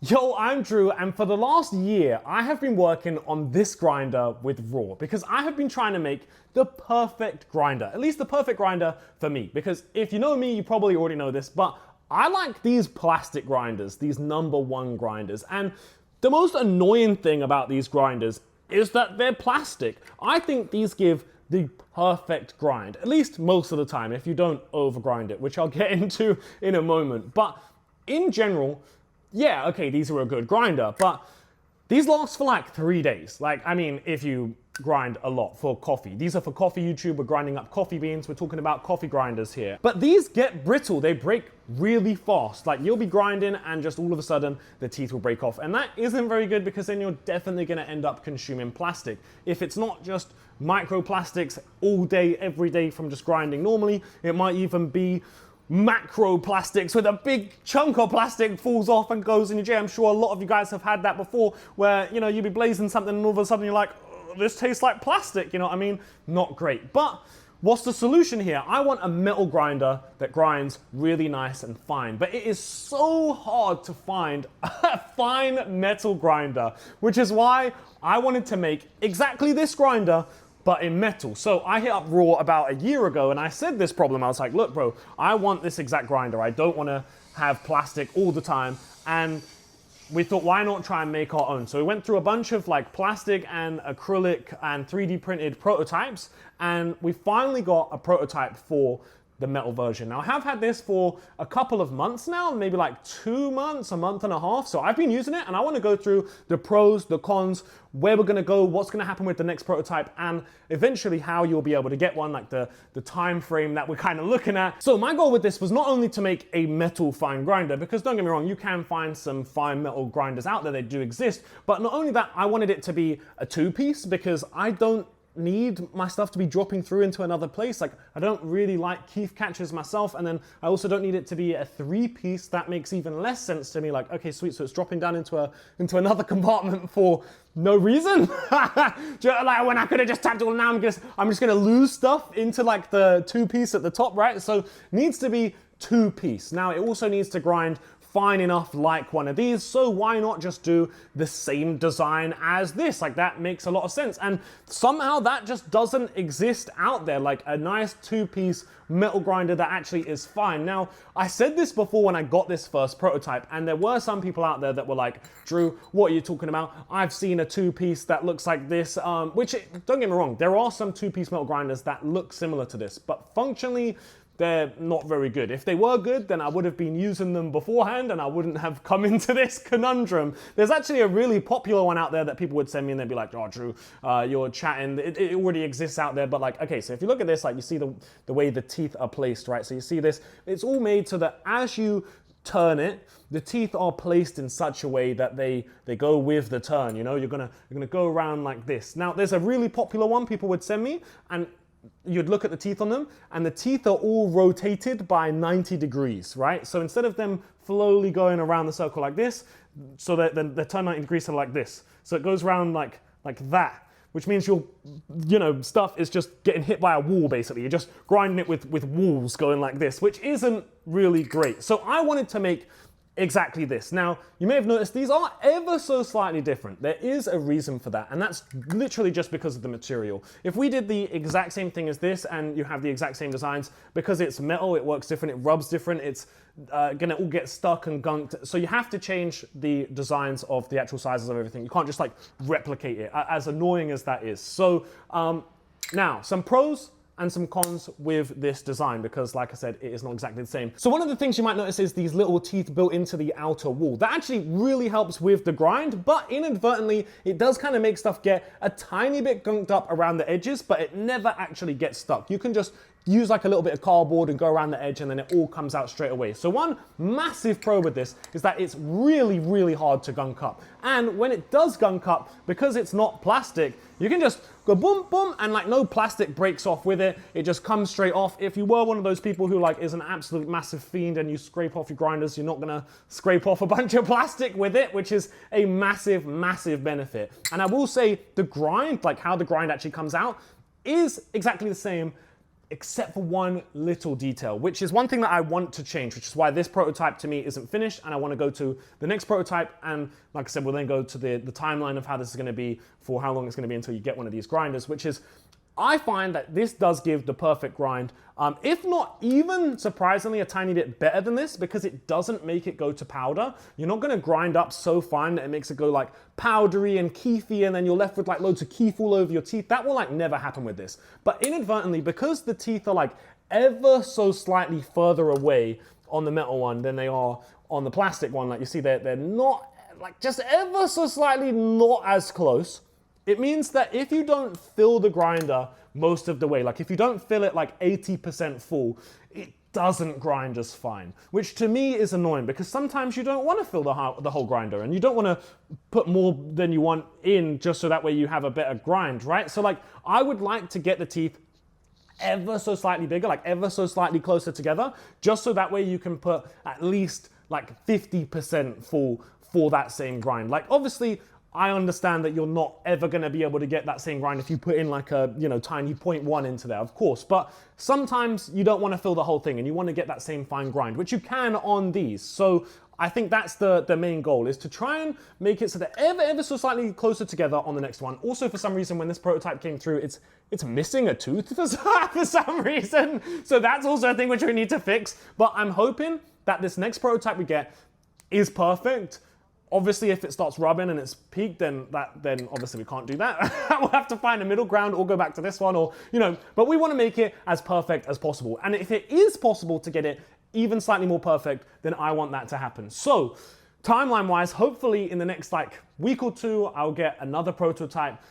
Yo, I'm Drew, and for the last year, I have been working on this grinder with Raw because I have been trying to make the perfect grinder, at least the perfect grinder for me. Because if you know me, you probably already know this, but I like these plastic grinders, these #1 grinders. And the most annoying thing about these grinders is that they're plastic. I think these give the perfect grind, at least most of the time, if you don't overgrind it, which I'll get into in a moment. But in general, yeah, okay, these are a good grinder, but these last for like 3 days. Like, I mean, if you grind a lot for coffee. These are for coffee YouTube, we're grinding up coffee beans, we're talking about coffee grinders here. But these get brittle, they break really fast. Like you'll be grinding and just all of a sudden the teeth will break off. And that isn't very good because then you're definitely gonna end up consuming plastic. If it's not just microplastics all day, every day from just grinding normally, it might even be macroplastics with a big chunk of plastic falls off and goes in your jar. I'm sure a lot of you guys have had that before where, you know, you'd be blazing something and all of a sudden you're like, oh, this tastes like plastic, you know what I mean? Not great. But what's the solution here? I want a metal grinder that grinds really nice and fine, but it is so hard to find a fine metal grinder, which is why I wanted to make exactly this grinder but in metal. So I hit up Raw about a year ago and I said this problem. I was like, look, bro, I want this exact grinder. I don't want to have plastic all the time. And we thought, why not try and make our own? So we went through a bunch of like plastic and acrylic and 3D printed prototypes. And we finally got a prototype for the metal version. Now I have had this for a couple of months now, maybe like 2 months, a month and a half. So I've been using it and I want to go through the pros, the cons, where we're going to go, what's going to happen with the next prototype, and eventually how you'll be able to get one, like the time frame that we're kind of looking at. So my goal with this was not only to make a metal fine grinder, because don't get me wrong, you can find some fine metal grinders out there, they do exist, but not only that, I wanted it to be a 2-piece because I don't need my stuff to be dropping through into another place. Like I don't really like keef catchers myself, and then I also don't need it to be a 3-piece. That makes even less sense to me. Like, okay, sweet, so it's dropping down into another compartment for no reason. Like when I could have just tapped it all, now I'm just gonna lose stuff into like the 2-piece at the top, right? So needs to be 2-piece. Now it also needs to grind fine enough like one of these, so why not just do the same design as this? Like that makes a lot of sense, and somehow that just doesn't exist out there, like a nice 2-piece metal grinder that actually is fine. Now I said this before when I got this first prototype, and there were some people out there that were like, Drew, what are you talking about? I've seen a 2-piece that looks like this, don't get me wrong, there are some 2-piece metal grinders that look similar to this, but functionally they're not very good. If they were good, then I would have been using them beforehand and I wouldn't have come into this conundrum. There's actually a really popular one out there that people would send me and they'd be like, oh, Drew, you're chatting. It already exists out there. But like, okay, so if you look at this, like you see the way the teeth are placed, right? So you see this, it's all made so that as you turn it, the teeth are placed in such a way that they go with the turn, you know? You're gonna go around like this. Now, there's a really popular one people would send me, and you'd look at the teeth on them and the teeth are all rotated by 90 degrees, right? So instead of them slowly going around the circle like this, so that they turn 90 degrees to like this. So it goes around like that, which means your stuff is just getting hit by a wall basically. You're just grinding it with walls going like this, which isn't really great. So I wanted to make exactly this. Now, you may have noticed these are ever so slightly different. There is a reason for that, and that's literally just because of the material. If we did the exact same thing as this and you have the exact same designs, because it's metal, it works different, it rubs different, it's gonna all get stuck and gunked. So you have to change the designs of the actual sizes of everything. You can't just like replicate it, as annoying as that is. So now, some pros and some cons with this design, because like I said, it is not exactly the same. So one of the things you might notice is these little teeth built into the outer wall. That actually really helps with the grind, but inadvertently, it does kind of make stuff get a tiny bit gunked up around the edges, but it never actually gets stuck. You can just use like a little bit of cardboard and go around the edge and then it all comes out straight away. So one massive pro with this is that it's really, really hard to gunk up. And when it does gunk up, because it's not plastic, you can just go boom, boom, and like no plastic breaks off with it. It just comes straight off. If you were one of those people who like is an absolute massive fiend and you scrape off your grinders, you're not gonna scrape off a bunch of plastic with it, which is a massive, massive benefit. And I will say the grind, like how the grind actually comes out, is exactly the same except for one little detail, which is one thing that I want to change, which is why this prototype to me isn't finished, and I want to go to the next prototype, and like I said, we'll then go to the timeline of how this is going to be, for how long it's going to be until you get one of these grinders, which is, I find that this does give the perfect grind, if not even surprisingly a tiny bit better than this, because it doesn't make it go to powder. You're not gonna grind up so fine that it makes it go like powdery and keefy, and then you're left with like loads of keef all over your teeth. That will like never happen with this. But inadvertently, because the teeth are like ever so slightly further away on the metal one than they are on the plastic one, like you see they're not, like just ever so slightly not as close. It means that if you don't fill the grinder most of the way, like if you don't fill it like 80% full, it doesn't grind as fine, which to me is annoying, because sometimes you don't want to fill the whole grinder, and you don't want to put more than you want in just so that way you have a better grind, right? So like I would like to get the teeth ever so slightly bigger, like ever so slightly closer together, just so that way you can put at least like 50% full for that same grind. Like obviously, I understand that you're not ever going to be able to get that same grind if you put in like a, tiny 0.1 into there, of course. But sometimes you don't want to fill the whole thing and you want to get that same fine grind, which you can on these. So I think that's the main goal, is to try and make it so that ever so slightly closer together on the next one. Also, for some reason, when this prototype came through, it's missing a tooth for some reason. So that's also a thing which we need to fix. But I'm hoping that this next prototype we get is perfect. Obviously, if it starts rubbing and it's peaked, then obviously we can't do that. We'll have to find a middle ground or go back to this one, or, but we want to make it as perfect as possible. And if it is possible to get it even slightly more perfect, then I want that to happen. So timeline-wise, hopefully in the next like week or two, I'll get another prototype.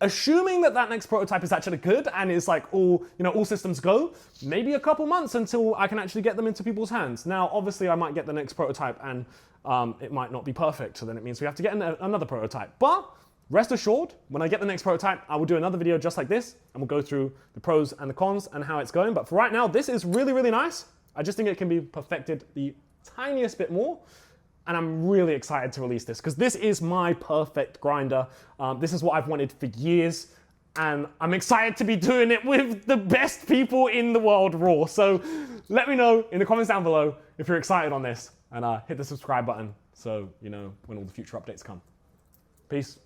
Assuming that next prototype is actually good and is like all systems go, maybe a couple months until I can actually get them into people's hands. Now, obviously I might get the next prototype and it might not be perfect, so then it means we have to get another prototype. But rest assured, when I get the next prototype, I will do another video just like this, and we'll go through the pros and the cons and how it's going. But for right now, this is really, really nice. I just think it can be perfected the tiniest bit more. And I'm really excited to release this, because this is my perfect grinder. This is what I've wanted for years, and I'm excited to be doing it with the best people in the world, Raw. So let me know in the comments down below if you're excited on this, and hit the subscribe button so you know when all the future updates come. Peace.